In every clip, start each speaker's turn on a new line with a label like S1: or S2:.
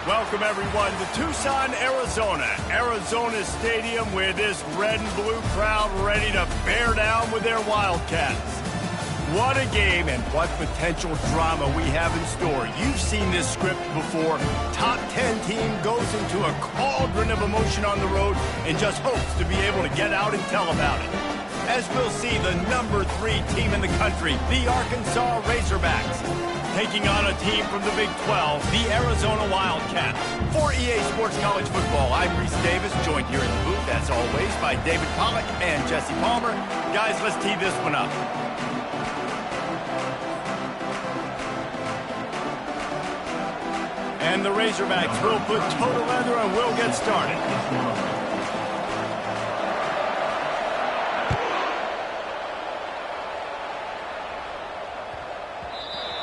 S1: Welcome, everyone, to Tucson, Arizona. Arizona Stadium with this red and blue crowd ready to bear down with their Wildcats. What a game and what potential drama we have in store. You've seen this script before. Top 10 team goes into a cauldron of emotion on the road and just hopes to be able to get out and tell about it. As we'll see, the number 3 team in the country, the Arkansas Razorbacks, taking on a team from the Big 12, the Arizona Wildcats. For EA Sports College Football, I'm Reese Davis, joined here in the booth, as always, by David Pollack and Jesse Palmer. Guys, let's tee this one up. And the Razorbacks will put total leather and we'll get started.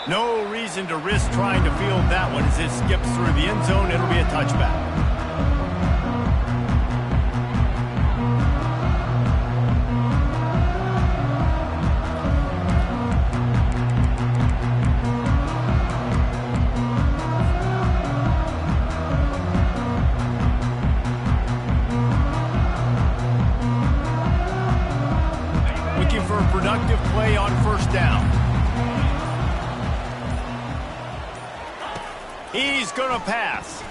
S1: No reason to risk trying to field that one as it skips through the end zone. It'll be a touchback. Looking for a productive play on first down. He's going to pass.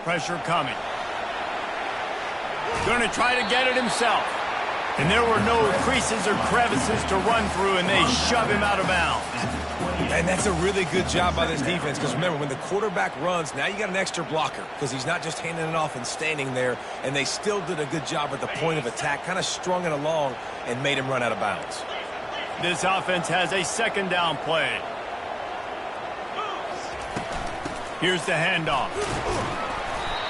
S1: Pressure coming. Going to try to get it himself. And there were no creases or crevices to run through, and they shove him out of bounds.
S2: And that's a really good job by this defense, because remember, when the quarterback runs, now you got an extra blocker, because he's not just handing it off and standing there, and they still did a good job at the point of attack, kind of strung it along and made him run out of bounds.
S1: This offense has a second down play. Here's the handoff.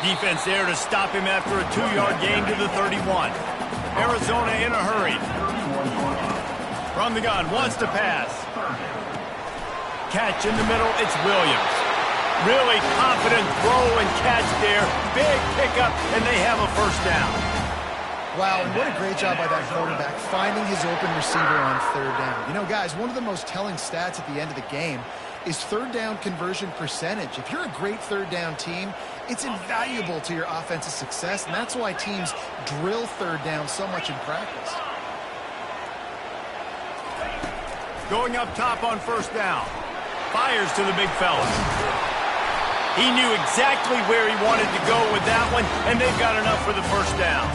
S1: Defense there to stop him after a 2-yard gain to the 31. Arizona in a hurry. From the gun, wants to pass. Catch in the middle, it's Williams. Really confident throw and catch there. Big pickup, and they have a first down.
S3: Wow, and what a great job by that quarterback, finding his open receiver on third down. You know, guys, one of the most telling stats at the end of the game is third down conversion percentage. If you're a great third down team, it's invaluable to your offensive success, and that's why teams drill third down so much in practice.
S1: Going up top on first down. Fires to the big fella. He knew exactly where he wanted to go with that one, and they've got enough for the first down.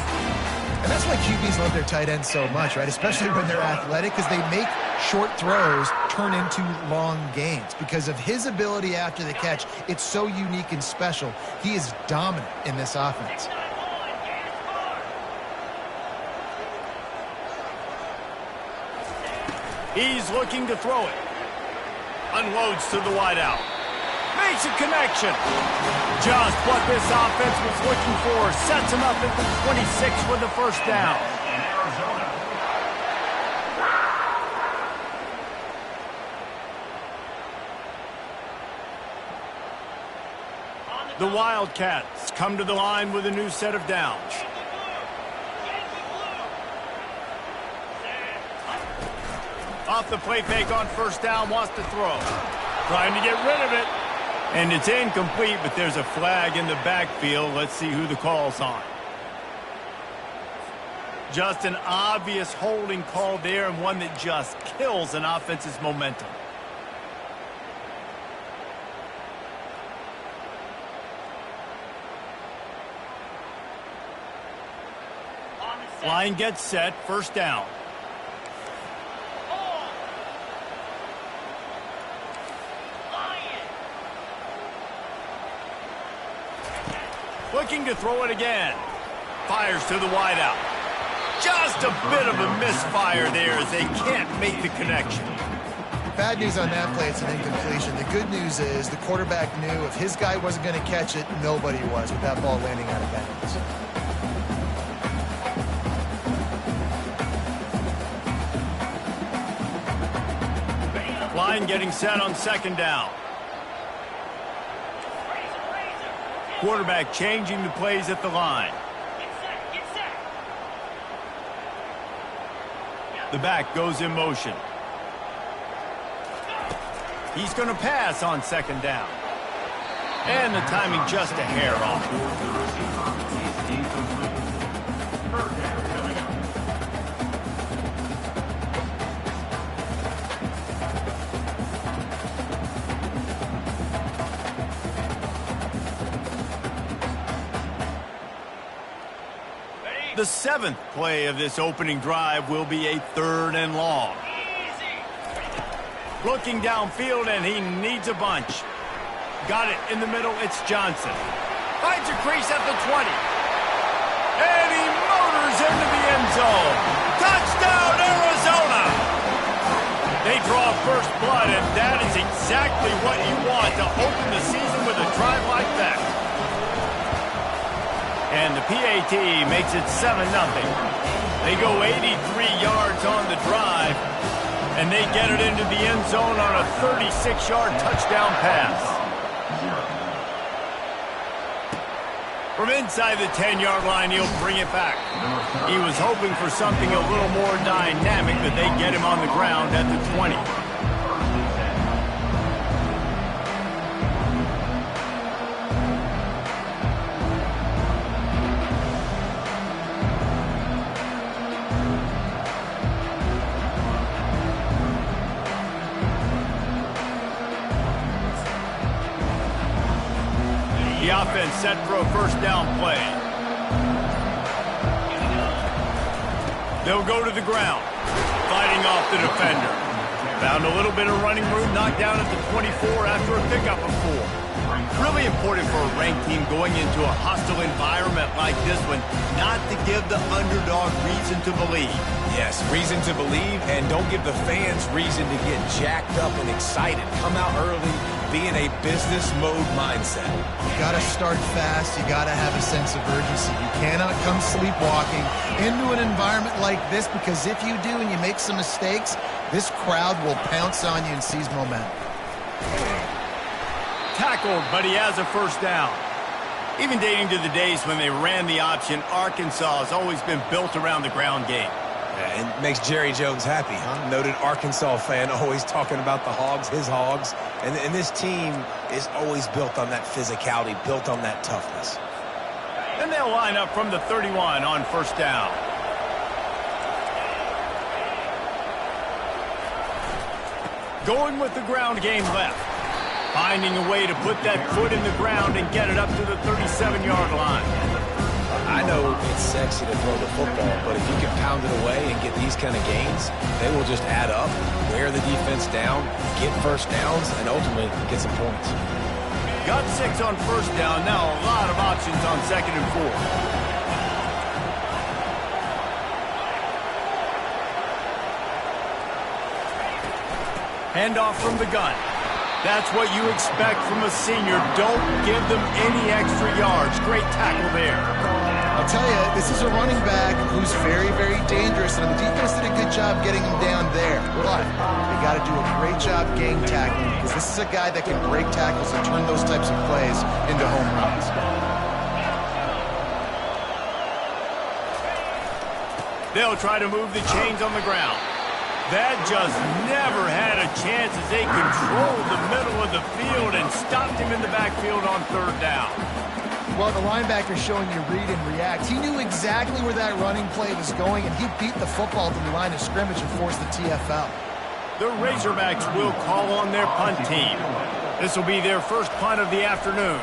S3: And that's why QBs love their tight ends so much, right? Especially when they're athletic, because they make short throws turn into long gains. Because of his ability after the catch, it's so unique and special. He is dominant in this offense.
S1: He's looking to throw it. Unloads to the wideout. Makes a connection. Just what this offense was looking for. Sets him up at the 26 with the first down. The Wildcats come to the line with a new set of downs. Off the play fake on first down, wants to throw. Trying to get rid of it. And it's incomplete, but there's a flag in the backfield. Let's see who the call's on. Just an obvious holding call there, and one that just kills an offense's momentum. Line gets set, first down. Looking to throw it again. Fires to the wideout. Just a bit of a misfire there as they can't make the connection.
S3: Bad news on that play, it's an incompletion. The good news is the quarterback knew if his guy wasn't going to catch it, nobody was with that ball landing out of bounds.
S1: Line getting set on second down. Quarterback changing the plays at the line. The back goes in motion. He's going to pass on second down. And the timing just a hair off. The 7th play of this opening drive will be a 3rd and long. Looking downfield, and he needs a bunch. Got it in the middle. It's Johnson. Finds a crease at the 20. And he motors into the end zone. Touchdown, Arizona! They draw first blood, and that is exactly what you want to open the season with a drive like that. And the PAT makes it 7-0. They go 83 yards on the drive, and they get it into the end zone on a 36-yard touchdown pass. From inside the 10-yard line, he'll bring it back. He was hoping for something a little more dynamic, but they get him on the ground at the 20. The offense set for a first down play. They'll go to the ground, fighting off the defender. Found a little bit of running room, knocked down at the 24 after a pickup of 4. Really important for a ranked team going into a hostile environment like this one, not to give the underdog reason to believe.
S2: Yes, reason to believe, and don't give the fans reason to get jacked up and excited. Come out early, be in a business mode mindset.
S3: You got to start fast. You got to have a sense of urgency. You cannot come sleepwalking into an environment like this, because if you do and you make some mistakes, this crowd will pounce on you and seize momentum.
S1: Tackled, but he has a first down. Even dating to the days when they ran the option, Arkansas has always been built around the ground game.
S2: Yeah, it makes Jerry Jones happy, huh? Noted Arkansas fan, always talking about the Hogs, his Hogs. And this team is always built on that physicality, built on that toughness.
S1: And they'll line up from the 31 on first down. Going with the ground game left. Finding a way to put that foot in the ground and get it up to the 37-yard line.
S2: I know it's sexy to throw the football, but if you can pound it away and get these kind of gains, they will just add up, wear the defense down, get first downs, and ultimately get some points.
S1: Got 6 on first down. Now a lot of options on 2nd and 4. Handoff from the gun. That's what you expect from a senior. Don't give them any extra yards. Great tackle there.
S3: I'll tell you, this is a running back who's very, very dangerous, and the defense did a good job getting him down there. But they got to do a great job game tackling, because this is a guy that can break tackles and turn those types of plays into home runs.
S1: They'll try to move the chains on the ground. That just never had a chance as they controlled the middle of the field and stopped him in the backfield on 3rd down.
S3: Well, the linebacker showing you read and react. He knew exactly where that running play was going, and he beat the football to the line of scrimmage and forced the TFL.
S1: The Razorbacks will call on their punt team. This will be their first punt of the afternoon.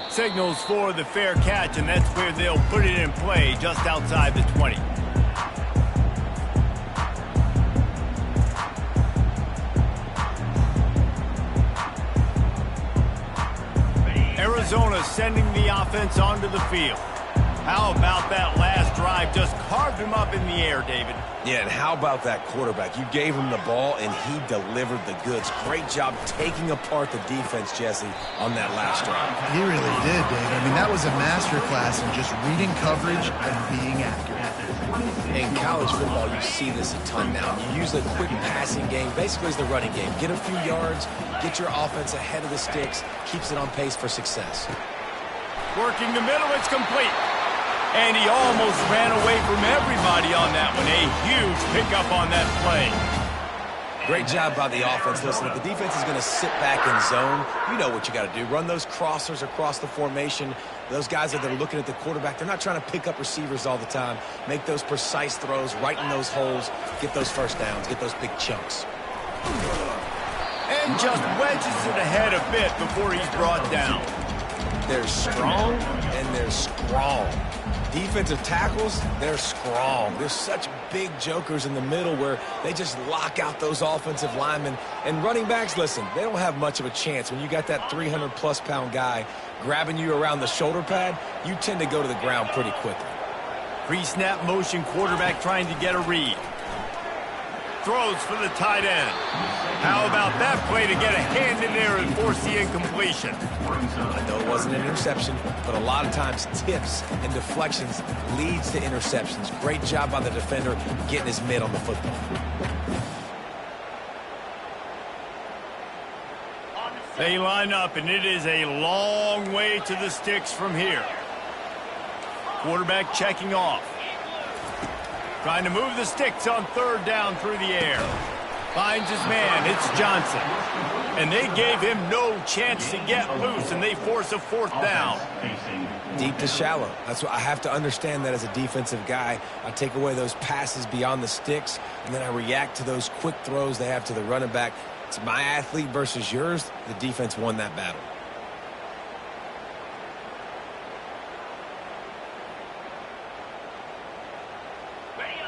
S1: Signals for the fair catch, and that's where they'll put it in play, just outside the 20. Arizona sending the offense onto the field. How about that last drive? Just carved him up in the air, David.
S2: Yeah, and how about that quarterback? You gave him the ball, and he delivered the goods. Great job taking apart the defense, Jesse, on that last drive.
S3: He really did, David. I mean, that was a masterclass in just reading coverage and being accurate.
S2: In college football, you see this a ton now. You use the quick passing game, basically as the running game. Get a few yards, get your offense ahead of the sticks, keeps it on pace for success.
S1: Working the middle, it's complete. And he almost ran away from everybody on that one. A huge pickup on that play.
S2: Great job by the offense. Listen, if the defense is going to sit back in zone, you know what you got to do. Run those crossers across the formation. Those guys that are looking at the quarterback, they're not trying to pick up receivers all the time. Make those precise throws, right in those holes, get those first downs, get those big chunks.
S1: And just wedges it ahead a bit before he's brought down.
S2: They're strong and they're strong. Defensive tackles, they're strong. There's such big jokers in the middle where they just lock out those offensive linemen. And running backs, listen, they don't have much of a chance. When you got that 300-plus pound guy grabbing you around the shoulder pad, you tend to go to the ground pretty quickly.
S1: Pre-snap motion quarterback trying to get a read. Throws for the tight end. How about that play to get a hand in there and force the incompletion?
S2: I know it wasn't an interception, but a lot of times tips and deflections leads to interceptions. Great job by the defender getting his mitt on the football.
S1: They line up, and it is a long way to the sticks from here. Quarterback checking off. Trying to move the sticks on third down through the air. Finds his man. It's Johnson. And they gave him no chance to get loose, and they force a fourth down.
S2: Deep to shallow. That's what I have to understand that as a defensive guy. I take away those passes beyond the sticks, and then I react to those quick throws they have to the running back. It's my athlete versus yours. The defense won that battle.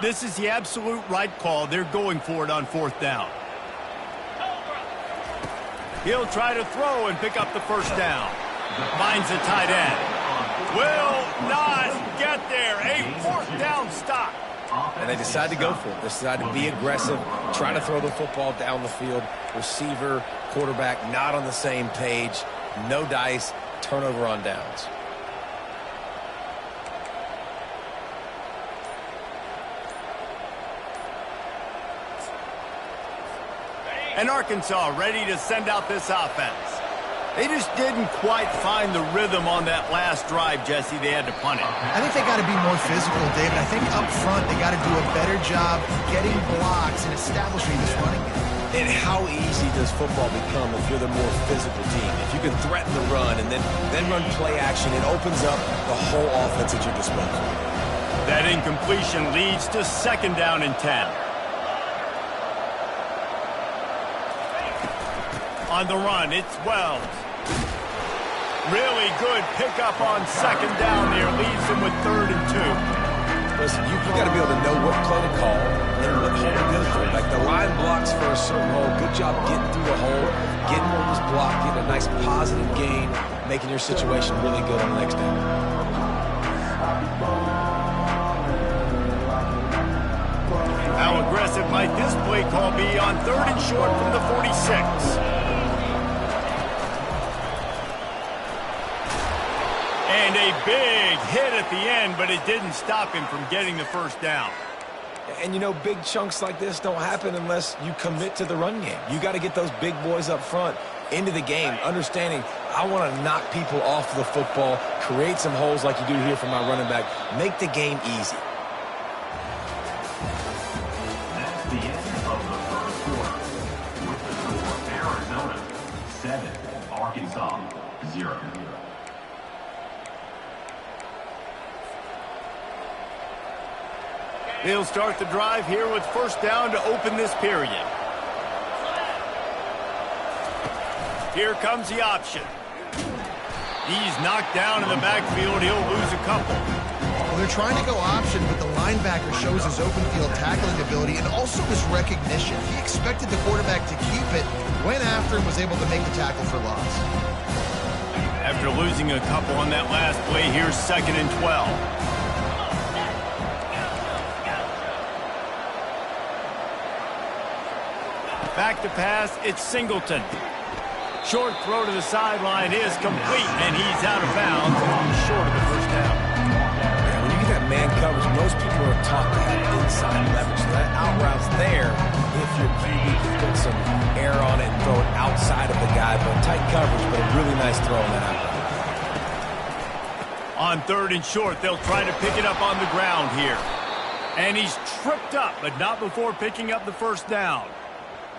S1: This is the absolute right call. They're going for it on fourth down. He'll try to throw and pick up the first down. Finds the tight end. Will not get there. A fourth down stop.
S2: And they decide to go for it. They decide to be aggressive, try to throw the football down the field. Receiver, quarterback, not on the same page. No dice. Turnover on downs.
S1: And Arkansas ready to send out this offense. They just didn't quite find the rhythm on that last drive, Jesse. They had to punt it.
S3: I think they got to be more physical, David. I think up front they got to do a better job getting blocks and establishing this running game.
S2: And how easy does football become if you're the more physical team? If you can threaten the run and then run play action, it opens up the whole offense at your disposal.
S1: That incompletion leads to second down and 10. On the run, it's Wells. Really good pickup on second down there. Leaves them with 3rd and 2.
S2: Listen, you got to be able to know what play to call and what hole to go through. Like the line blocks for a certain hole. Good job getting through the hole, getting what was blocked, getting a nice positive gain, making your situation really good on the next down.
S1: How aggressive might this play call be on 3rd and short from the 46? And a big hit at the end, but it didn't stop him from getting the first down.
S2: And, you know, big chunks like this don't happen unless you commit to the run game. You got to get those big boys up front into the game, understanding I want to knock people off the football, create some holes like you do here for my running back, make the game easy.
S4: That's the end of the first quarter. With the score, Arizona 7, Arkansas 0.
S1: They'll start the drive here with first down to open this period. Here comes the option. He's knocked down in the backfield. He'll lose a couple.
S3: Well, they're trying to go option, but the linebacker shows his open field tackling ability and also his recognition. He expected the quarterback to keep it, went after and was able to make the tackle for loss.
S1: After losing a couple on that last play, here's 2nd and 12. Back to pass, it's Singleton. Short throw to the sideline is complete, and he's out of bounds. He's short of the first down.
S2: Yeah, when you get that man coverage, most people are taught to have inside leverage. So that out route's there if your QB can put some air on it and throw it outside of the guy. But tight coverage, but a really nice throw on that out route.
S1: On 3rd and short, they'll try to pick it up on the ground here. And he's tripped up, but not before picking up the first down.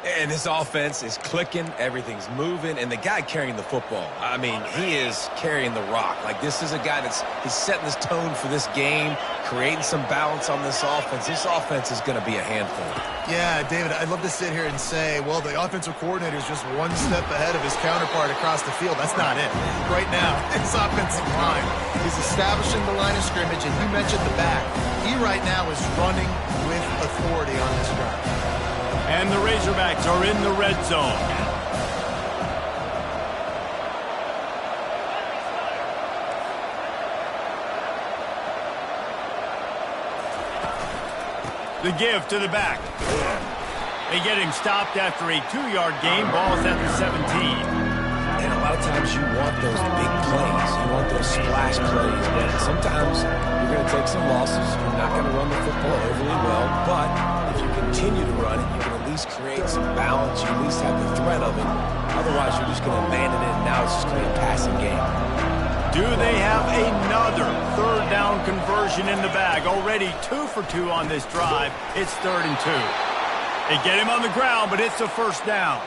S2: And this offense is clicking, everything's moving, and the guy carrying the football, I mean, he is carrying the rock. Like, this is a guy he's setting this tone for this game, creating some balance on this offense. This offense is going to be a handful.
S5: Yeah, David, I'd love to sit here and say, well, the offensive coordinator is just one step ahead of his counterpart across the field. That's not it. Right now, his offensive line is establishing the line of scrimmage, and you mentioned the back. He right now is running with authority on this drive.
S1: And the Razorbacks are in the red zone. The give to the back. They get him stopped after a 2-yard gain. Ball's at the 17.
S2: And a lot of times you want those big plays. You want those splash plays. But sometimes you're going to take some losses. You're not going to run the football overly well. But if you continue to run it, you can at least create some balance. You at least have the threat of it. Otherwise, you're just going to abandon it, and now it's just going to be a passing game.
S1: Do they have another third down conversion in the bag? Already 2 for 2 on this drive. It's 3rd and 2. They get him on the ground, but it's a first down.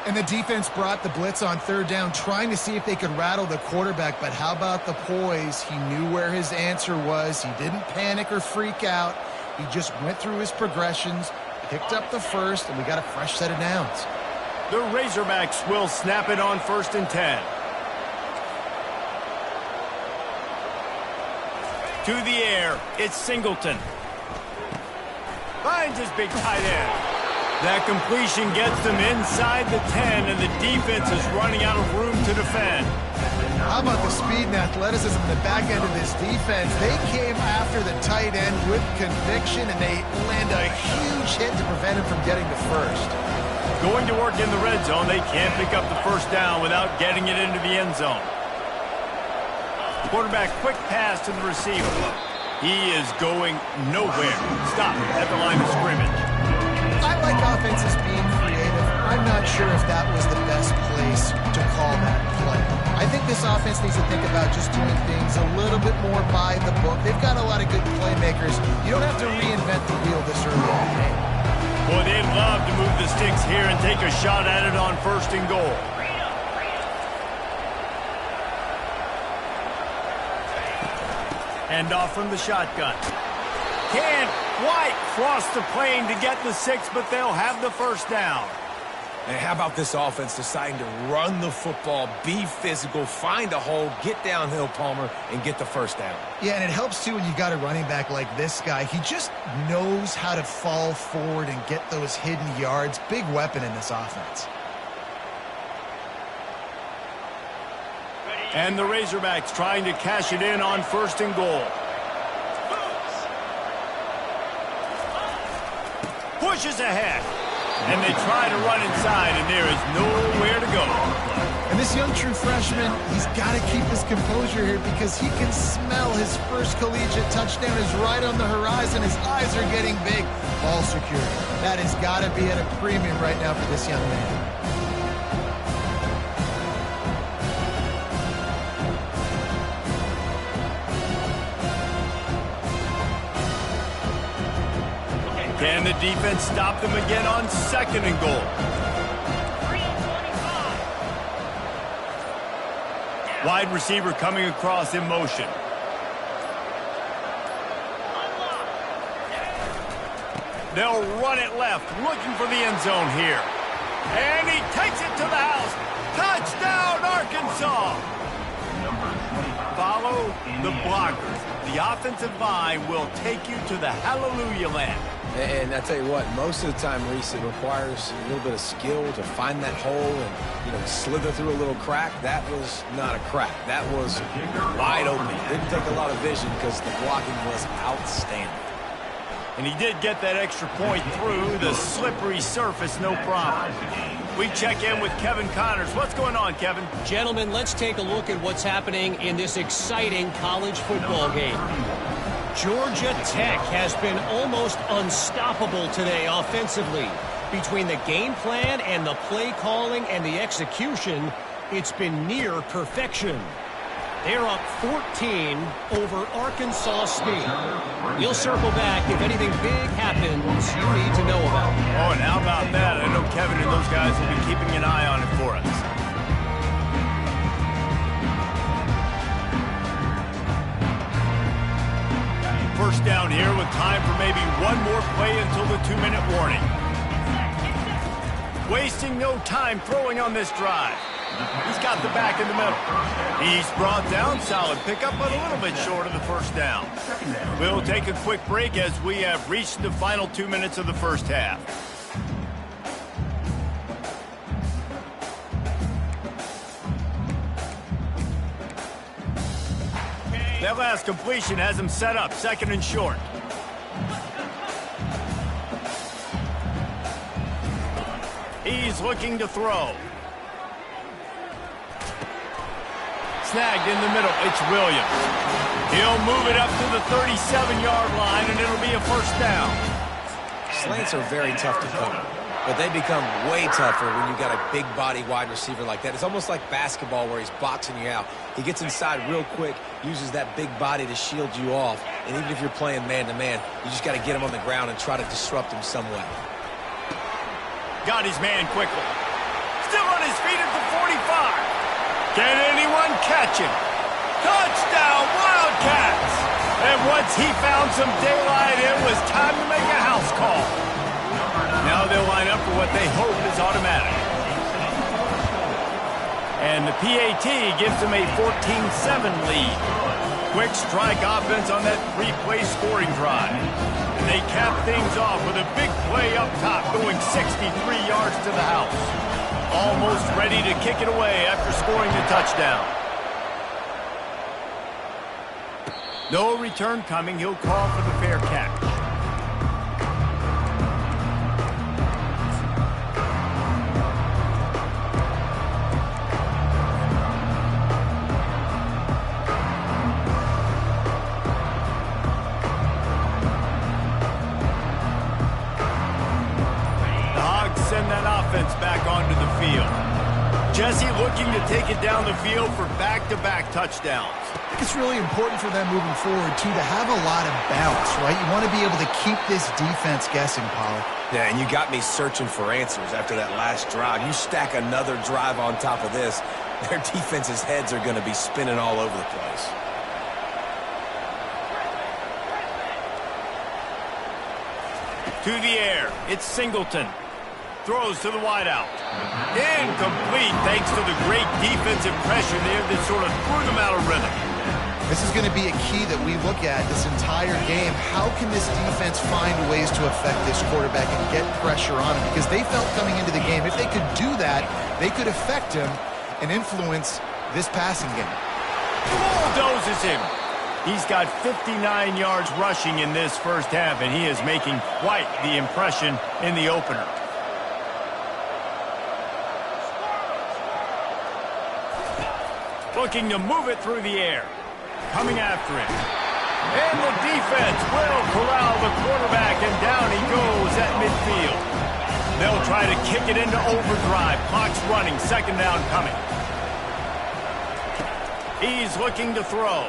S3: And the defense brought the blitz on 3rd down, trying to see if they could rattle the quarterback. But how about the poise? He knew where his answer was. He didn't panic or freak out. He just went through his progressions, picked up the first, and we got a fresh set of downs.
S1: The Razorbacks will snap it on 1st and 10. To the air, it's Singleton. Finds his big tight end. That completion gets them inside the 10, and the defense is running out of room to defend.
S3: How about the speed and athleticism in the back end of this defense? They came after the tight end with conviction, and they land a huge hit to prevent him from getting the first.
S1: Going to work in the red zone, they can't pick up the first down without getting it into the end zone. Quarterback quick pass to the receiver. He is going nowhere. Stop at the line of scrimmage.
S3: I like offenses being creative. I'm not sure if that was the best place to call that play. I think this offense needs to think about just doing things a little bit more by the book. They've got a lot of good playmakers. You don't have to reinvent the wheel this early in the game.
S1: Boy, they'd love to move the sticks here and take a shot at it on 1st and goal. Hand off from the shotgun. Can White cross the plane to get the 6, but they'll have the first down.
S2: And how about this offense deciding to run the football, be physical, find a hole, get downhill, Palmer, and get the first down?
S3: Yeah, and it helps, too, when you got a running back like this guy. He just knows how to fall forward and get those hidden yards. Big weapon in this offense.
S1: And the Razorbacks trying to cash it in on 1st and goal. Pushes ahead. And they try to run inside, and there is nowhere to go.
S3: And this young true freshman, he's got to keep his composure here because he can smell his first collegiate touchdown is right on the horizon. His eyes are getting big. Ball security. That has got to be at a premium right now for this young man.
S1: Can the defense stop them again on 2nd and goal? Wide receiver coming across in motion. They'll run it left, looking for the end zone here. And he takes it to the house. Touchdown, Arkansas! Follow the blockers. The offensive line will take you to the hallelujah land.
S2: And I tell you what, most of the time, Reese, it requires a little bit of skill to find that hole and, slither through a little crack. That was not a crack. That was wide open. Didn't take a lot of vision because the blocking was outstanding.
S1: And he did get that extra point through the slippery surface, no problem. We check in with Kevin Connors. What's going on, Kevin?
S6: Gentlemen, let's take a look at what's happening in this exciting college football game. Georgia Tech has been almost unstoppable today offensively. Between the game plan and the play calling and the execution, it's been near perfection. They're up 14 over Arkansas State. We'll circle back if anything big happens you need to know about.
S1: Oh, and how about that? I know Kevin and those guys will be keeping an eye on it for us. First down here with time for maybe one more play until the 2-minute warning. Wasting no time throwing on this drive. He's got the back in the middle. He's brought down, solid pickup, but a little bit short of the first down. We'll take a quick break as we have reached the final 2 minutes of the first half. That last completion has him set up, 2nd and short. He's looking to throw. Snagged in the middle, it's Williams. He'll move it up to the 37-yard line, and it'll be a first down.
S2: Slants are very tough to cover, but they become way tougher when you've got a big body wide receiver like that. It's almost like basketball where he's boxing you out. He gets inside real quick, uses that big body to shield you off, and even if you're playing man-to-man, you just got to get him on the ground and try to disrupt him some way.
S1: Got his man quickly. Still on his feet at the 45. Can anyone catch him? Touchdown, Wildcats! And once he found some daylight, it was time to make a house call. Now they'll line up for what they hope is automatic. And the PAT gives them a 14-7 lead. Quick strike offense on that 3-play scoring drive. And they cap things off with a big play up top, going 63 yards to the house. Almost ready to kick it away after scoring the touchdown. No return coming. He'll call for the fair catch. The Hogs send that offense back onto the field. Jesse looking to take it down the field for back-to-back touchdowns.
S3: I think it's really important for them moving forward, too, to have a lot of balance, right? You want to be able to keep this defense guessing, Pollard.
S2: Yeah, and you got me searching for answers after that last drive. You stack another drive on top of this, their defense's heads are going to be spinning all over the place.
S1: To the air, it's Singleton. Throws to the wideout. Incomplete thanks to the great defensive pressure there that sort of threw them out of rhythm.
S3: This is going to be a key that we look at this entire game. How can this defense find ways to affect this quarterback and get pressure on him? Because they felt coming into the game, if they could do that, they could affect him and influence this passing game.
S1: Bulldozes him. He's got 59 yards rushing in this first half, and he is making quite the impression in the opener. Looking to move it through the air. Coming after him. And the defense will corral the quarterback, and down he goes at midfield. They'll try to kick it into overdrive. Clock's running, 2nd down coming. He's looking to throw.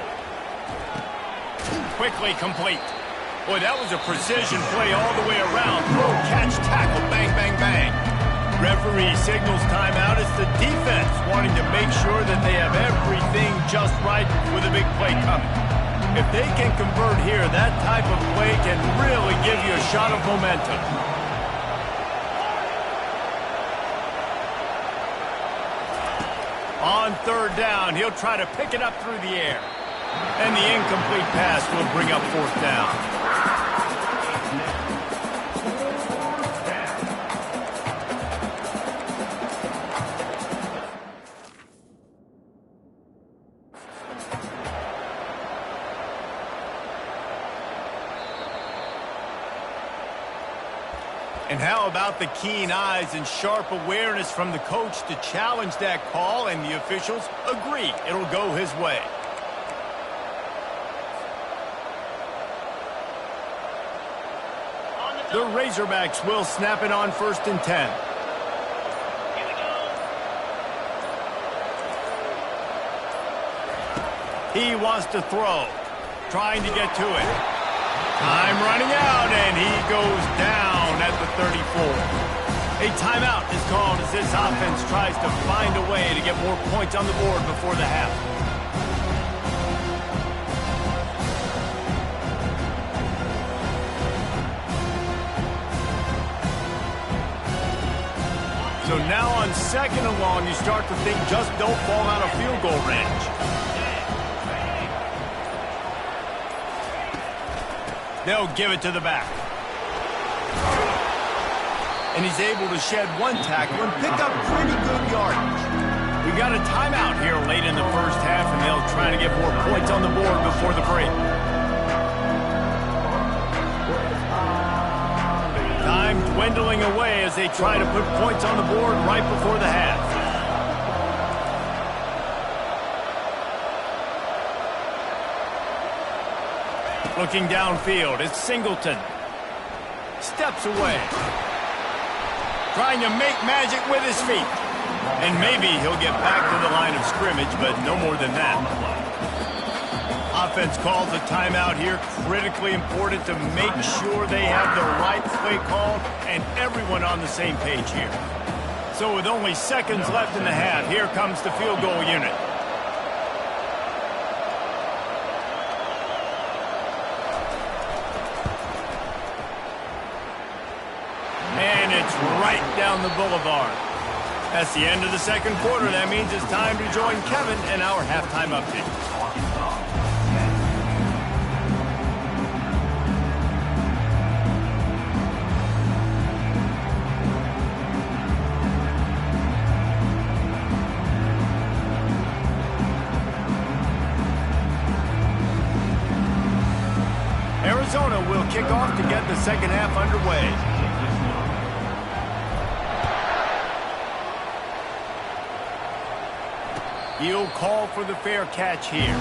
S1: Quickly complete. Boy, that was a precision play all the way around. Throw, catch, tackle, bang, bang, bang. Referee signals timeout. It's the defense wanting to make sure that they have everything just right with a big play coming. If they can convert here, that type of play can really give you a shot of momentum. On 3rd down, he'll try to pick it up through the air. And the incomplete pass will bring up 4th down. And how about the keen eyes and sharp awareness from the coach to challenge that call, and the officials agree it'll go his way. The Razorbacks will snap it on 1st and 10. He wants to throw. Trying to get to it. Time running out, and he goes down at the 34. A timeout is called as this offense tries to find a way to get more points on the board before the half. So now on 2nd and long, you start to think just don't fall out of field goal range. They'll give it to the back. And he's able to shed one tackle and pick up pretty good yardage. We got a timeout here late in the first half, and they'll try to get more points on the board before the break. Time dwindling away as they try to put points on the board right before the half. Looking downfield, it's Singleton. Steps away. Trying to make magic with his feet. And maybe he'll get back to the line of scrimmage, but no more than that. Offense calls a timeout here. Critically important to make sure they have the right play call and everyone on the same page here. So with only seconds left in the half, here comes the field goal unit. And it's right down the boulevard. That's the end of the second quarter. That means it's time to join Kevin in our halftime update. Arizona will kick off to get the second half underway. He'll call for the fair catch here.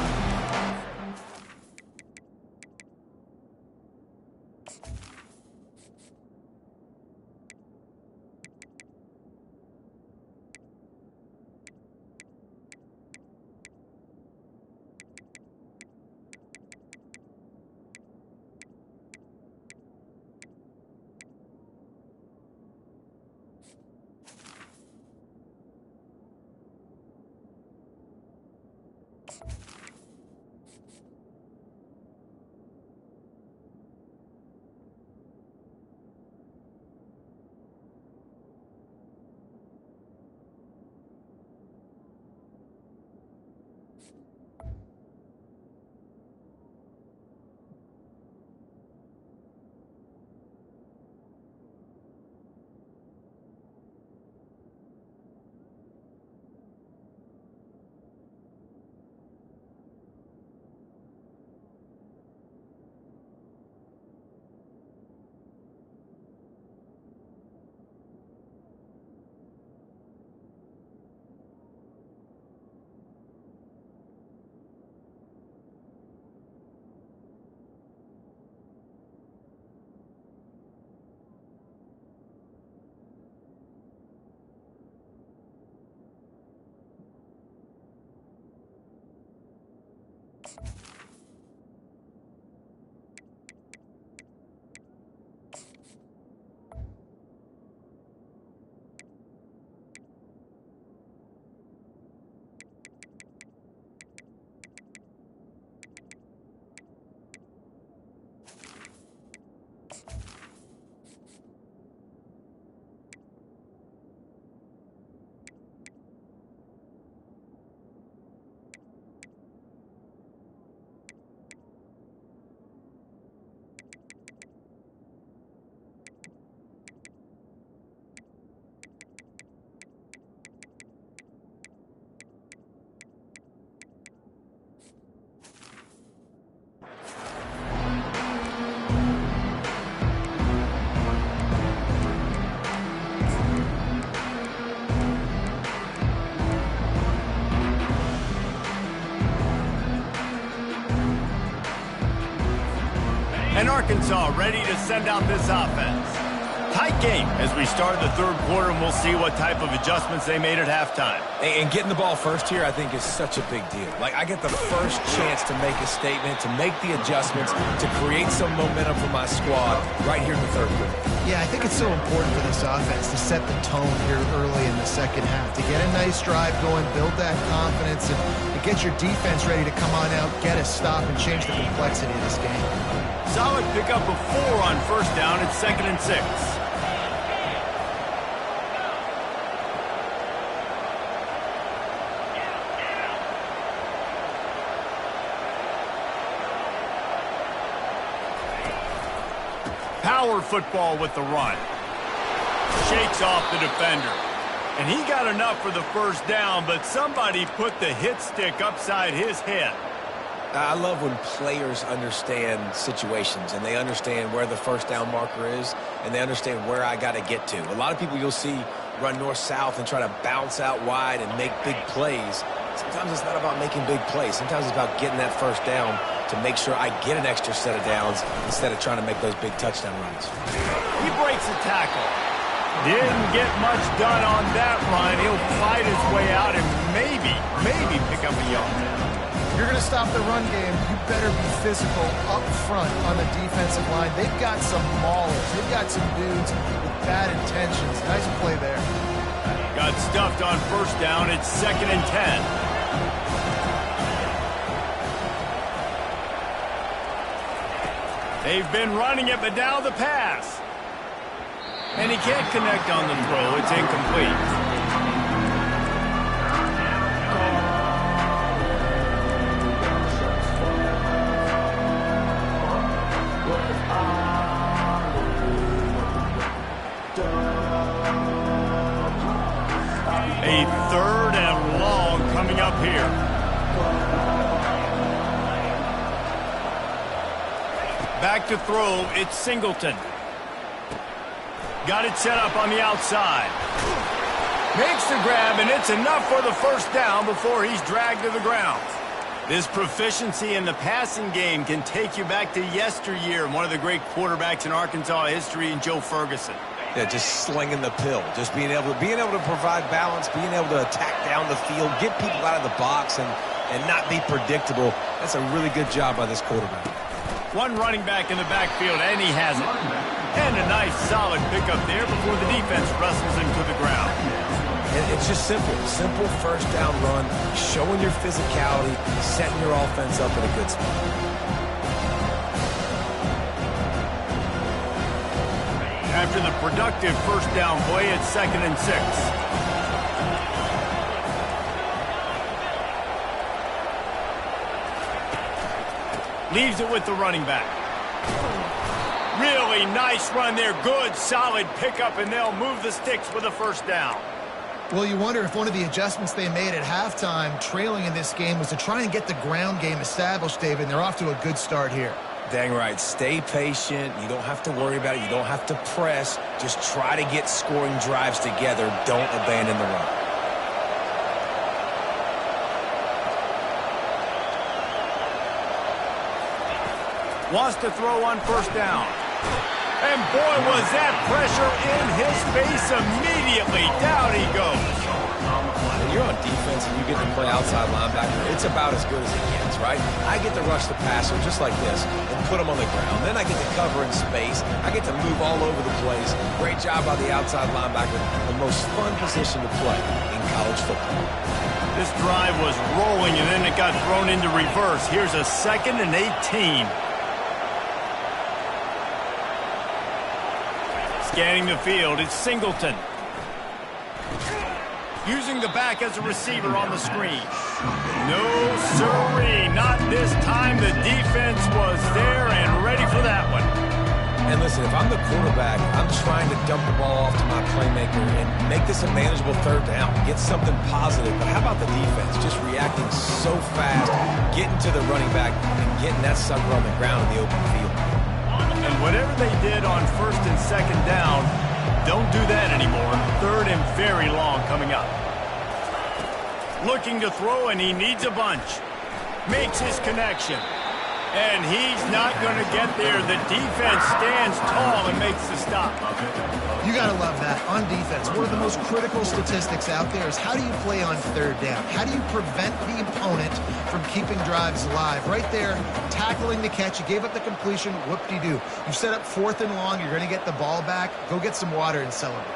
S1: And Arkansas ready to send out this offense. tight game as we start the third quarter, and we'll see what type of adjustments they made at halftime.
S2: And getting the ball first here, I think, is such a big deal. Like, I get the first chance to make a statement, to make the adjustments, to create some momentum for my squad right here in the third quarter.
S3: Yeah, I think it's so important for this offense to set the tone here early in the second half, to get a nice drive going, build that confidence, and get your defense ready to come on out, get a stop, and change the complexity of this game.
S1: Solid pickup of 4 on first down. It's 2nd and 6. Power football with the run. Shakes off the defender. And he got enough for the first down, but somebody put the hit stick upside his head.
S2: I love when players understand situations and they understand where the first down marker is and they understand where I got to get to. A lot of people you'll see run north-south and try to bounce out wide and make big plays. Sometimes it's not about making big plays. Sometimes it's about getting that first down to make sure I get an extra set of downs instead of trying to make those big touchdown runs.
S1: He breaks the tackle. Didn't get much done on that run. He'll fight his way out and maybe pick up a yard.
S3: If you're going to stop the run game, you better be physical up front on the defensive line. They've got some maulers. They've got some dudes with bad intentions. Nice play there.
S1: Got stuffed on first down. It's 2nd and 10. They've been running it, but now the pass. And he can't connect on the throw. It's incomplete. A 3rd and long coming up here. Back to throw, it's Singleton. Got it set up on the outside. Makes the grab, and it's enough for the first down before he's dragged to the ground. This proficiency in the passing game can take you back to yesteryear, one of the great quarterbacks in Arkansas history, in Joe Ferguson.
S2: Yeah, just slinging the pill, just being able to provide balance, being able to attack down the field, get people out of the box, and not be predictable. That's a really good job by this quarterback.
S1: One running back in the backfield, and he has it. And a nice, solid pickup there before the defense wrestles him to the ground.
S2: And it's just simple first down run, showing your physicality, setting your offense up in a good spot.
S1: After the productive first down play, it's 2nd and 6. Leaves it with the running back. Really nice run there. Good, solid pickup, and they'll move the sticks with a first down.
S3: Well, you wonder if one of the adjustments they made at halftime, trailing in this game, was to try and get the ground game established, David, and they're off to a good start here.
S2: Dang right. Stay patient. You don't have to worry about it. You don't have to press. Just try to get scoring drives together. Don't abandon the run.
S1: Wants to throw on first down. And boy, was that pressure in his face immediately. Down he goes.
S2: When you're on defense and you get to play outside linebacker, it's about as good as it gets, right? I get to rush the passer just like this and put him on the ground. Then I get to cover in space. I get to move all over the place. Great job by the outside linebacker. The most fun position to play in college football.
S1: This drive was rolling, and then it got thrown into reverse. Here's a 2nd and 18. Scanning the field, it's Singleton. Using the back as a receiver on the screen. No, sirree, not this time. The defense was there and ready for that one.
S2: And listen, if I'm the quarterback, I'm trying to dump the ball off to my playmaker and make this a manageable third down, get something positive. But how about the defense just reacting so fast, getting to the running back, and getting that sucker on the ground in the open field?
S1: And whatever they did on first and second down, don't do that anymore. 3rd and very long coming up. Looking to throw, and he needs a bunch. Makes his connection. And he's not going to get there. The defense stands tall and makes the stop.
S3: You got to love that. On defense, one of the most critical statistics out there is how do you play on third down? How do you prevent the opponent from keeping drives alive? Right there, tackling the catch. You gave up the completion. Whoop-de-doo. You set up 4th and long. You're going to get the ball back. Go get some water and celebrate.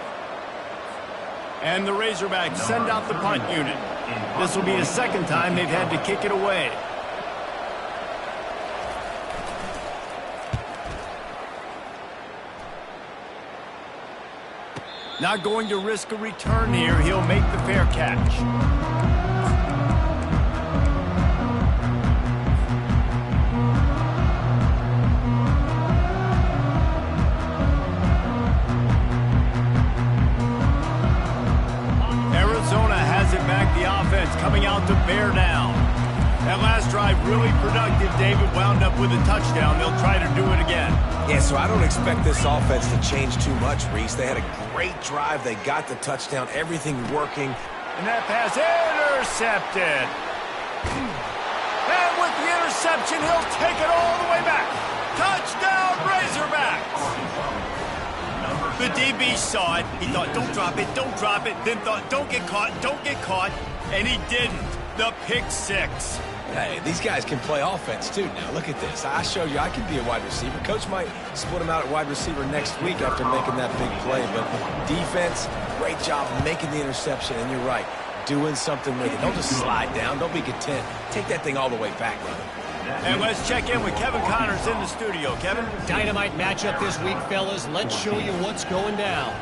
S1: And the Razorbacks send out the punt unit. This will be the second time they've had to kick it away. Not going to risk a return here. He'll make the fair catch. Arizona has it back. The offense coming out to bear down. That last drive really productive. David wound up with a touchdown. They'll try to do it again.
S2: Yeah, so I don't expect this offense to change too much, Reese. They had a great drive. They got the touchdown. Everything working.
S1: And that pass intercepted. And with the interception, he'll take it all the way back. Touchdown, Razorbacks. The DB saw it. He thought, don't drop it, don't drop it. Then thought, don't get caught, don't get caught. And he didn't. The pick six.
S2: Hey, these guys can play offense, too. Now, look at this. I showed you I can be a wide receiver. Coach might split him out at wide receiver next week after making that big play. But defense, great job making the interception. And you're right, doing something with it. Don't just slide down. Don't be content. Take that thing all the way back, brother.
S1: And let's check in with Kevin Connors in the studio. Kevin?
S6: Dynamite matchup this week, fellas. Let's show you what's going down.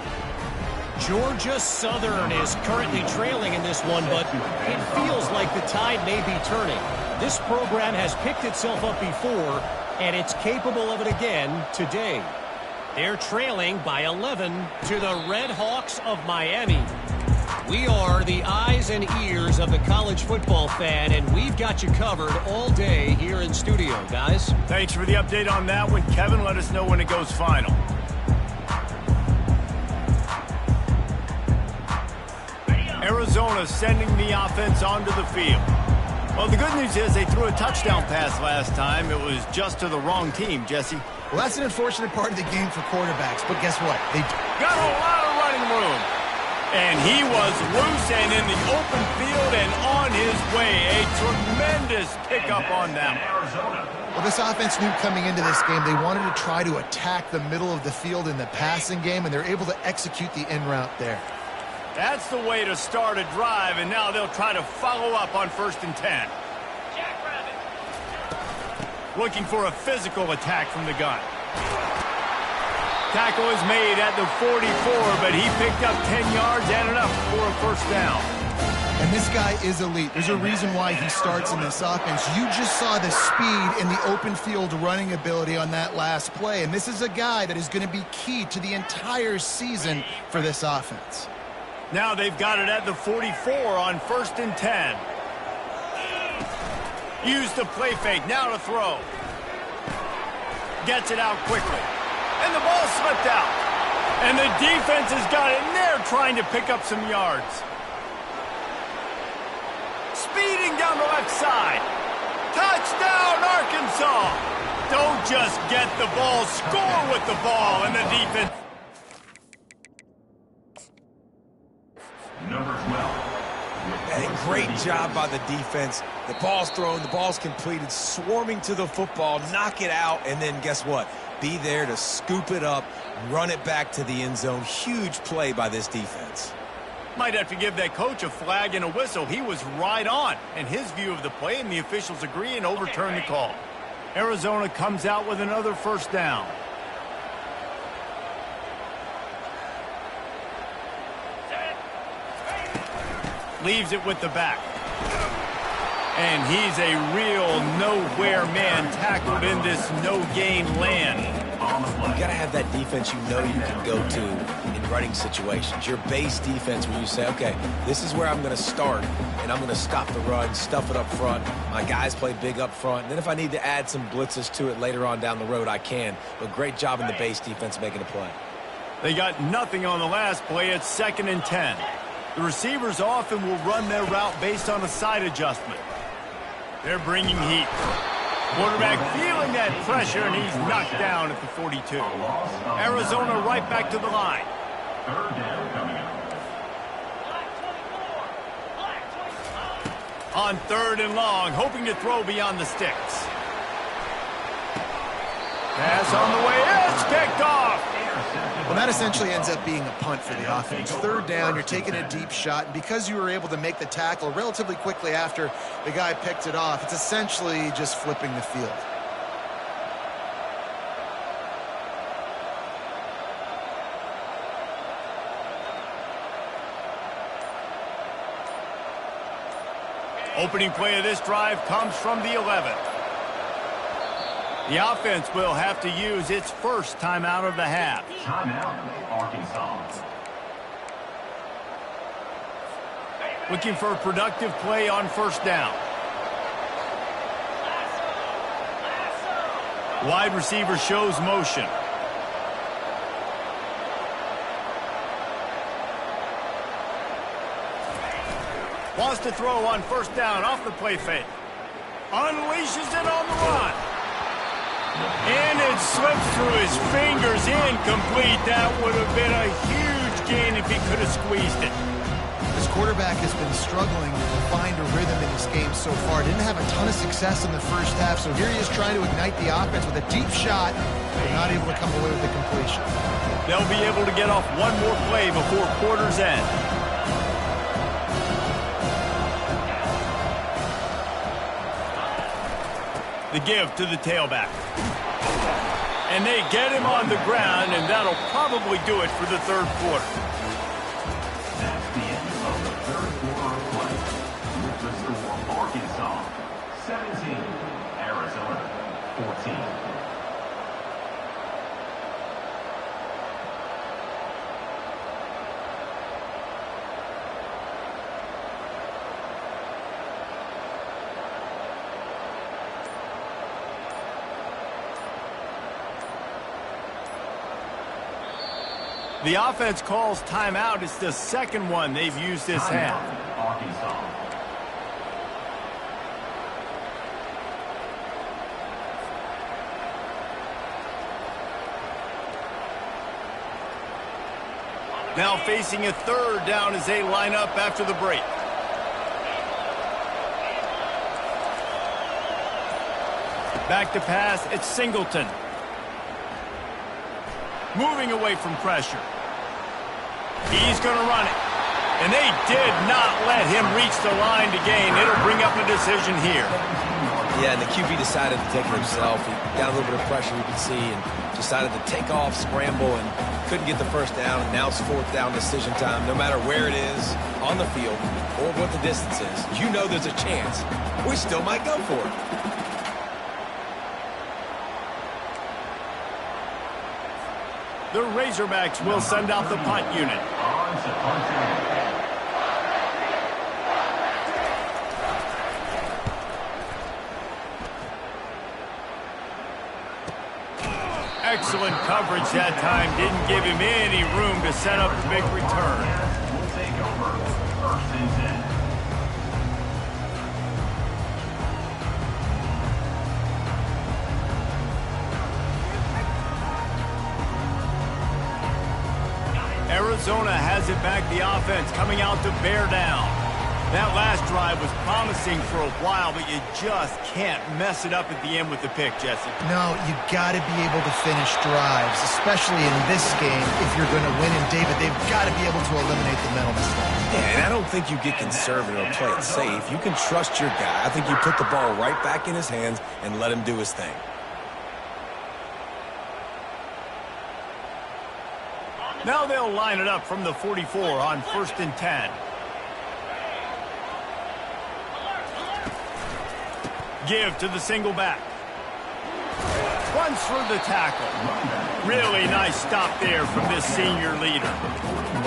S6: Georgia Southern is currently trailing in this one, but it feels like the tide may be turning. This program has picked itself up before, and it's capable of it again today. They're trailing by 11 to the Red Hawks of Miami. We are the eyes and ears of the college football fan, and we've got you covered all day here in studio, guys.
S1: Thanks for the update on that one, Kevin. Let us know when it goes final. Arizona sending the offense onto the field. Well, the good news is they threw a touchdown pass last time. It was just to the wrong team, Jesse.
S3: Well, that's an unfortunate part of the game for quarterbacks, but guess what? They
S1: got a lot of running room. And he was loose and in the open field and on his way. A tremendous pickup on them.
S3: Well, this offense knew coming into this game they wanted to try to attack the middle of the field in the passing game, and they're able to execute the in route there.
S1: That's the way to start a drive, and now they'll try to follow up on 1st and 10. Looking for a physical attack from the gun. Tackle is made at the 44, but he picked up 10 yards and enough for a first down.
S3: And this guy is elite. There's a reason why he starts in this offense. You just saw the speed and the open field running ability on that last play, and this is a guy that is going to be key to the entire season for this offense.
S1: Now they've got it at the 44 on 1st and 10. Use the play fake, now to throw. Gets it out quickly. And the ball slipped out. And the defense has got it, and they're trying to pick up some yards. Speeding down the left side. Touchdown, Arkansas. Don't just get the ball, score with the ball, and the defense.
S4: Number 12.
S2: Hey, great job by the defense. The ball's thrown, the ball's completed, swarming to the football, knock it out, and then guess what? Be there to scoop it up, run it back to the end zone. Huge play by this defense.
S1: Might have to give that coach a flag and a whistle. He was right on in his view of the play, and the officials agree and overturn the call. Arizona comes out with another first down. Leaves it with the back. And he's a real nowhere man tackled in this no-gain land.
S2: You got to have that defense you know you can go to in running situations. Your base defense where you say, okay, this is where I'm going to start, and I'm going to stop the run, stuff it up front. My guys play big up front. And then if I need to add some blitzes to it later on down the road, I can. But great job in the base defense making a play.
S1: They got nothing on the last play. It's 2nd and 10. The receivers often will run their route based on a side adjustment. They're bringing heat. Quarterback feeling that pressure, and he's knocked down at the 42. Arizona right back to the line.
S4: Third down coming up.
S1: On 3rd and long, hoping to throw beyond the sticks. Pass on the way, it's picked off.
S5: Well, that essentially ends up being a punt for the offense. 3rd down, you're taking a deep shot, and because you were able to make the tackle relatively quickly after the guy picked it off, it's essentially just flipping the field.
S1: Opening play of this drive comes from the 11th. The offense will have to use its first timeout of the half.
S4: Timeout, Arkansas.
S1: Looking for a productive play on 1st down. Wide receiver shows motion. Wants to throw on 1st down off the play fake. Unleashes it on the run. And it slips through his fingers, incomplete. That would have been a huge gain if he could have squeezed it.
S3: This quarterback has been struggling to find a rhythm in this game so far. Didn't have a ton of success in the first half, so here he is trying to ignite the offense with a deep shot, but not able to come away with the completion.
S1: They'll be able to get off one more play before quarter's end. The give to the tailback. And they get him on the ground, and that'll probably do it for the 3rd quarter.
S4: That's the end of the 3rd quarter of play. With the score, Arkansas 17, Arizona 14.
S1: The offense calls timeout. It's the 2nd one they've used this half.
S4: Arkansas.
S1: Now facing a 3rd down as they line up after the break. Back to pass, it's Singleton. Moving away from pressure. He's going to run it. And they did not let him reach the line to gain. It'll bring up a decision here.
S2: Yeah, and the QB decided to take it himself. He got a little bit of pressure, you can see, and decided to take off, scramble, and couldn't get the 1st down. And now it's 4th down decision time. No matter where it is on the field or what the distance is, you know there's a chance. We still might go for it.
S1: The Razorbacks will send out the punt unit.
S4: On to punt.
S1: Excellent coverage that time. Didn't give him any room to set up a big return.
S4: We'll take over. 1st and 10.
S1: Arizona has it back. The offense coming out to bear down. That last drive was promising for a while, but you just can't mess it up at the end with the pick, Jesse.
S3: No, you got to be able to finish drives, especially in this game if you're going to win. And David, they've got to be able to eliminate the mental mistakes.
S2: Yeah, and I don't think you get conservative or play it safe. You can trust your guy. I think you put the ball right back in his hands and let him do his thing.
S1: Now they'll line it up from the 44 on 1st and 10. Give to the single back. Runs through the tackle. Really nice stop there from this senior leader.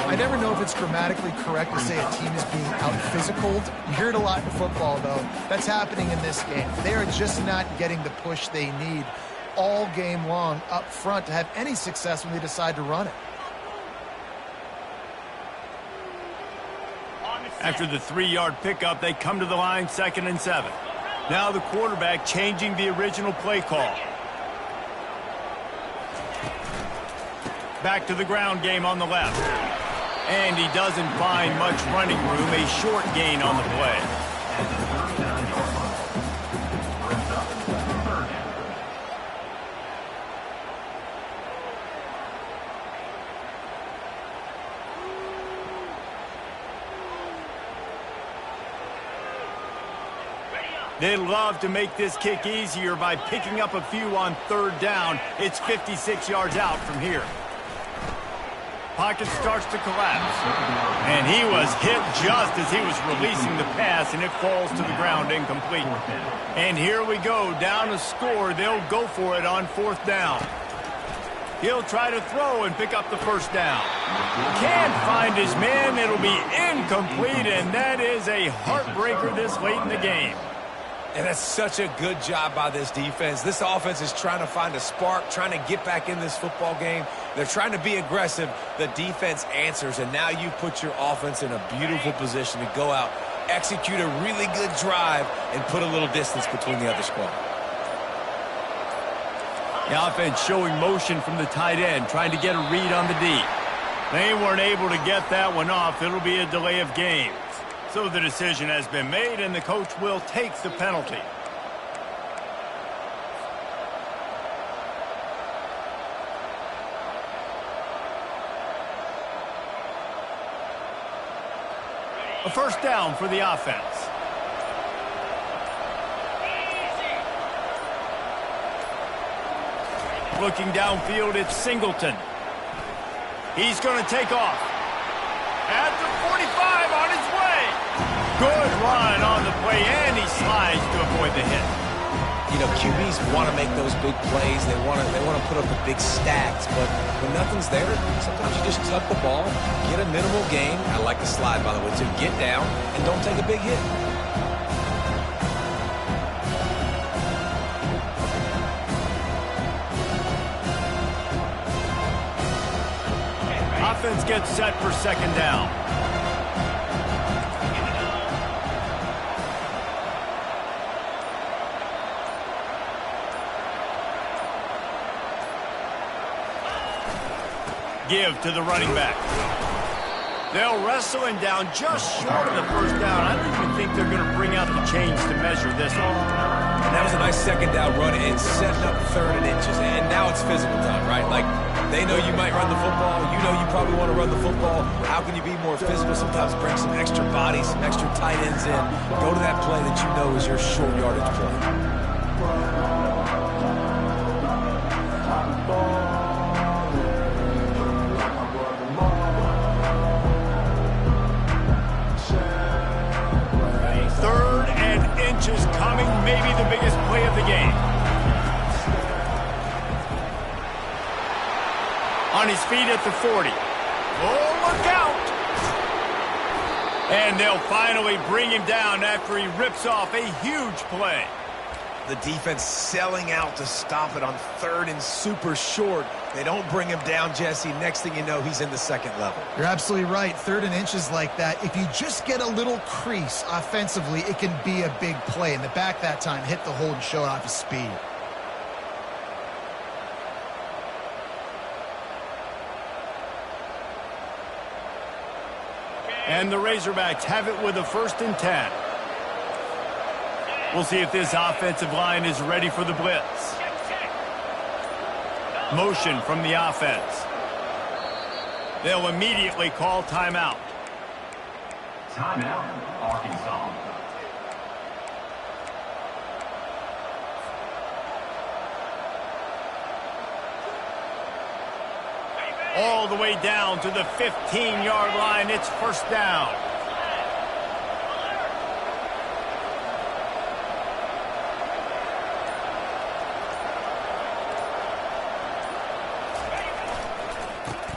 S3: I never know if it's grammatically correct to say a team is being out-physicaled. You hear it a lot in football, though. That's happening in this game. They are just not getting the push they need all game long up front to have any success when they decide to run it.
S1: After the 3-yard pickup, they come to the line 2nd and 7. Now the quarterback changing the original play call. Back to the ground game on the left. And he doesn't find much running room. A short gain on the play. They'd love to make this kick easier by picking up a few on third down. It's 56 yards out from here. Pocket starts to collapse. And he was hit just as he was releasing the pass, and it falls to the ground incomplete. And here we go, down a score. They'll go for it on fourth down. He'll try to throw and pick up the first down. Can't find his man. It'll be incomplete, and that is a heartbreaker this late in the game.
S2: And that's such a good job by this defense. This offense is trying to find a spark, trying to get back in this football game. They're trying to be aggressive. The defense answers, and now you put your offense in a beautiful position to go out, execute a really good drive, and put a little distance between the other squad.
S1: The offense showing motion from the tight end, trying to get a read on the D. They weren't able to get that one off. It'll be a delay of game. So the decision has been made, and the coach will take the penalty. A first down for the offense. Looking downfield, it's Singleton. He's going to take off. At the 45 on his way. Good run on the play, and he slides to avoid the hit.
S2: You know, QBs want to make those big plays. They want to put up the big stacks, but when nothing's there, sometimes you just tuck the ball, get a minimal gain. I like the slide, by the way, to get down and don't take a big hit.
S1: Offense gets set for second down. Give to the running back. They'll wrestle him down just short of the first down. I don't even think they're going to bring out the chains to measure this one.
S2: And that was a nice second down run and setting up third and inches. And now it's physical time, right? Like, they know you might run the football. You know you probably want to run the football. How can you be more physical? Sometimes bring some extra bodies, some extra tight ends in. Go to that play that you know is your short yardage play.
S1: Is coming, maybe the biggest play of the game. On his feet at the 40. Oh, look out! And they'll finally bring him down after he rips off a huge play.
S2: The defense selling out to stop it on third and super short. They don't bring him down, Jesse. Next thing you know, he's in the second level.
S3: You're absolutely right. Third and inches like that, if you just get a little crease offensively, it can be a big play. And the back that time hit the hold and showed off his speed.
S1: And the Razorbacks have it with a 1st and 10. We'll see if this offensive line is ready for the blitz. Motion from the offense. They'll immediately call timeout.
S4: Timeout, Arkansas.
S1: All the way down to the 15-yard line. It's first down.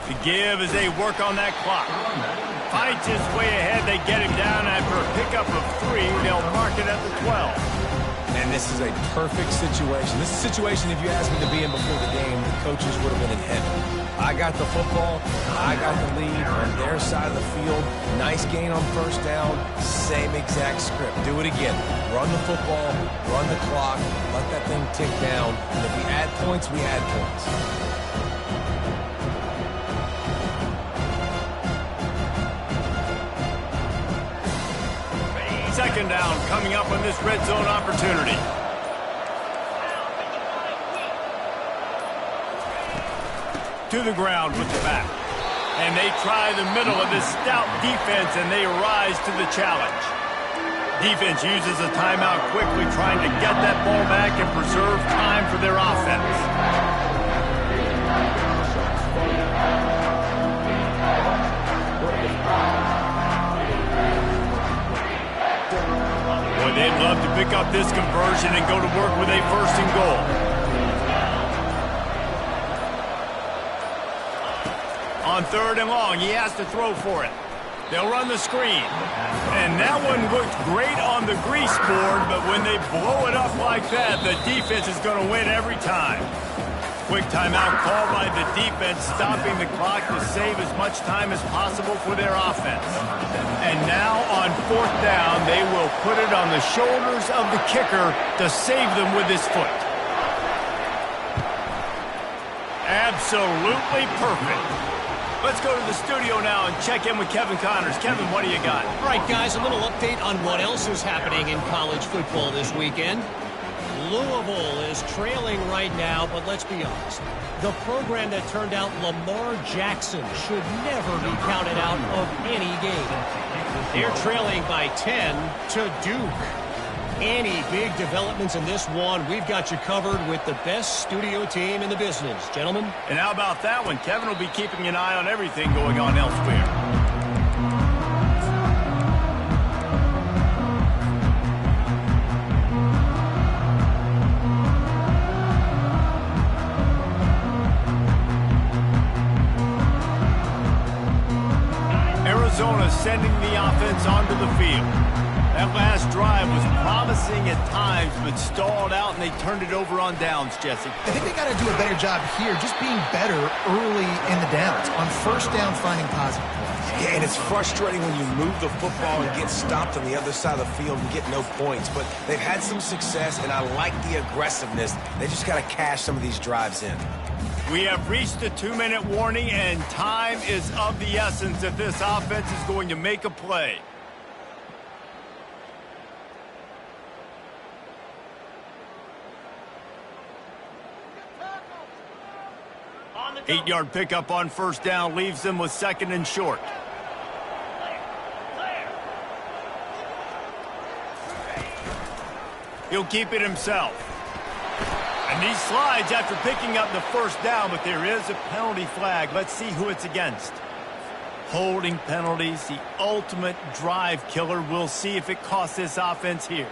S1: The give as they work on that clock. Fights his way ahead. They get him down after a pickup of 3. They'll mark it at the 12.
S2: And this is a perfect situation. This is a situation, if you asked me to be in before the game, the coaches would have been in heaven. I got the football. I got the lead on their side of the field. Nice gain on first down. Same exact script. Do it again. Run the football, run the clock, let that thing tick down. And if we add points, we add points.
S1: Second down coming up on this red zone opportunity. To the ground with the back. And they try the middle of this stout defense, and they rise to the challenge. Defense uses a timeout quickly, trying to get that ball back and preserve time for their offense. Boy, they'd love to pick up this conversion and go to work with a first and goal. On third and long, he has to throw for it. They'll run the screen. And that one looked great on the grease board, but when they blow it up like that, the defense is going to win every time. Quick timeout called by the defense, stopping the clock to save as much time as possible for their offense. And now on fourth down, they will put it on the shoulders of the kicker to save them with his foot. Absolutely perfect. Let's go to the studio now and check in with Kevin Connors. Kevin, what do you got?
S6: All right, guys, a little update on what else is happening in college football this weekend. Louisville is trailing right now, but let's be honest. The program that turned out Lamar Jackson should never be counted out of any game. They're trailing by 10 to Duke. Any big developments in this one, we've got you covered with the best studio team in the business. Gentlemen?
S1: And how about that one? Kevin will be keeping an eye on everything going on elsewhere. Arizona sending the offense onto the field. That last drive was promising at times, but stalled out, and they turned it over on downs, Jesse.
S3: I think they got to do a better job here, just being better early in the downs. On first down, finding positive plays.
S2: Yeah, and it's frustrating when you move the football and get stopped on the other side of the field and get no points. But they've had some success, and I like the aggressiveness. They just got to cash some of these drives in.
S1: We have reached the 2-minute warning, and time is of the essence if this offense is going to make a play. 8-yard pickup on first down leaves them with second and short. He'll keep it himself. And he slides after picking up the first down, but there is a penalty flag. Let's see who it's against. Holding penalties, the ultimate drive killer. We'll see if it costs this offense here.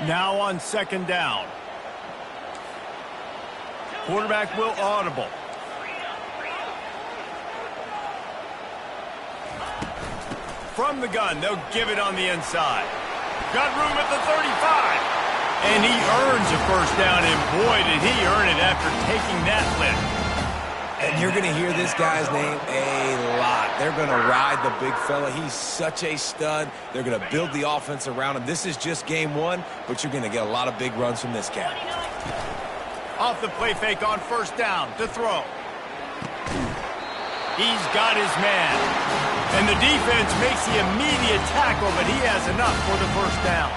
S1: Now on second down. Quarterback will audible. From the gun, they'll give it on the inside. Got room at the 35. And he earns a first down, and boy, did he earn it after taking that lift.
S2: And you're going to hear this guy's name a lot. They're going to ride the big fella. He's such a stud. They're going to build the offense around him. This is just game one, but you're going to get a lot of big runs from this guy.
S1: Off the play fake on first down to throw. He's got his man. And the defense makes the immediate tackle, but he has enough for the first down.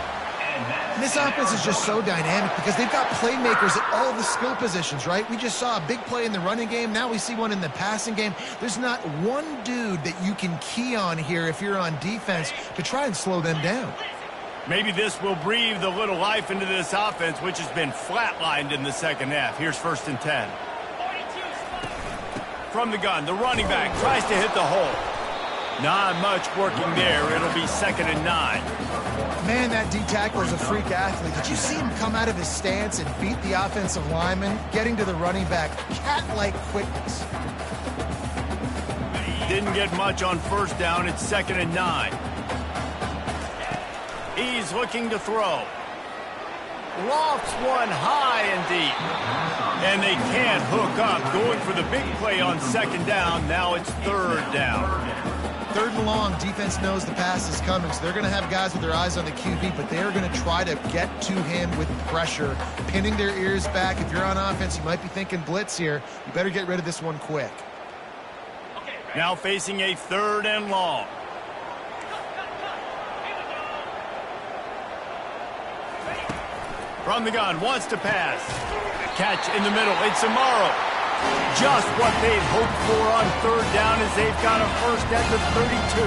S3: And this offense is just so dynamic because they've got playmakers at all the skill positions, right? We just saw a big play in the running game. Now we see one in the passing game. There's not one dude that you can key on here if you're on defense to try and slow them down.
S1: Maybe this will breathe a little life into this offense, which has been flatlined in the second half. Here's first and 10. From the gun, the running back tries to hit the hole. Not much working there. It'll be second and 9.
S3: Man, that D-tackle is a freak athlete. Did you see him come out of his stance and beat the offensive lineman, getting to the running back? Cat-like quickness.
S1: didn't get much on first down. It's 2nd and 9. He's looking to throw. Lofts one high and deep. And they can't hook up. Going for the big play on 2nd down. Now it's 3rd down.
S3: 3rd and long, defense knows the pass is coming, so they're going to have guys with their eyes on the QB, but they're going to try to get to him with pressure, pinning their ears back. If you're on offense, you might be thinking blitz here. You better get rid of this one quick.
S1: Now facing a 3rd and long. From the gun, wants to pass. Catch in the middle. It's Amaro. Just what they'd hoped for on 3rd down as they've got a first at the 32.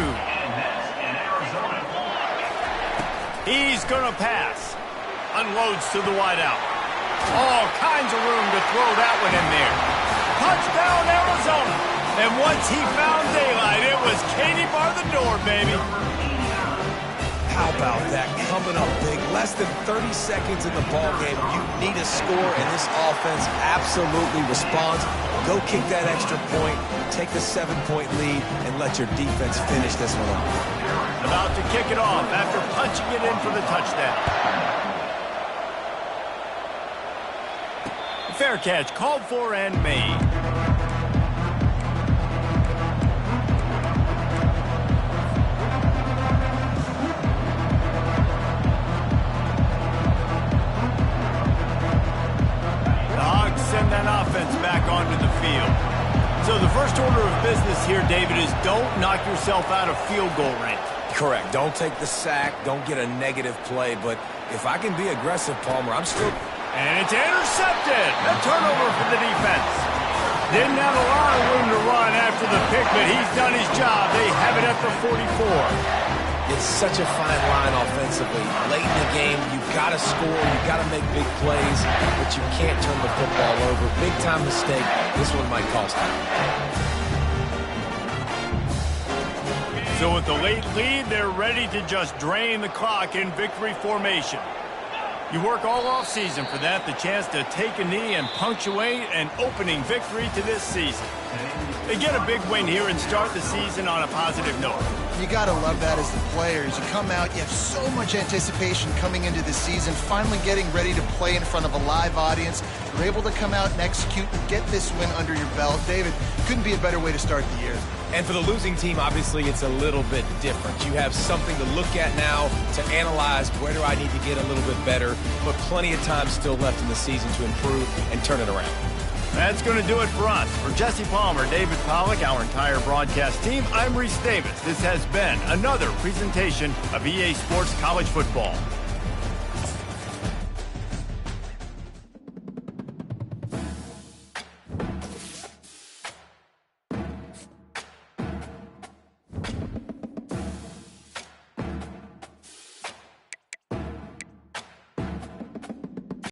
S1: He's going to pass. Unloads to the wideout. All kinds of room to throw that one in there. Touchdown, Arizona. And once he found daylight, it was Katie bar the door, baby.
S2: How about that? Coming up big. Less than 30 seconds in the ballgame. You need a score, and this offense absolutely responds. Go kick that extra point, take the 7-point lead, and let your defense finish this one off.
S1: About to kick it off after punching it in for the touchdown. Fair catch called for and made. Send that offense back onto the field. So the first order of business here, David, is don't knock yourself out of field goal range.
S2: Correct. Don't take the sack. Don't get a negative play. But if I can be aggressive, Palmer, I'm still...
S1: And it's intercepted. A turnover for the defense. Didn't have a lot of room to run after the pick, but he's done his job. They have it at the 44.
S2: It's such a fine line offensively. Late in the game, you've got to score, you've got to make big plays, but you can't turn the football over. Big-time mistake. This one might cost him.
S1: So with the late lead, they're ready to just drain the clock in victory formation. You work all offseason for that, the chance to take a knee and punctuate an opening victory to this season. They get a big win here and start the season on a positive note.
S3: You got to love that as the players. You come out, you have so much anticipation coming into the season, finally getting ready to play in front of a live audience. You're able to come out and execute and get this win under your belt. David, couldn't be a better way to start the year.
S2: And for the losing team, obviously, it's a little bit different. You have something to look at now to analyze where do I need to get a little bit better, but plenty of time still left in the season to improve and turn it around.
S1: That's going to do it for us. For Jesse Palmer, David Pollack, our entire broadcast team, I'm Reese Davis. This has been another presentation of EA Sports College Football.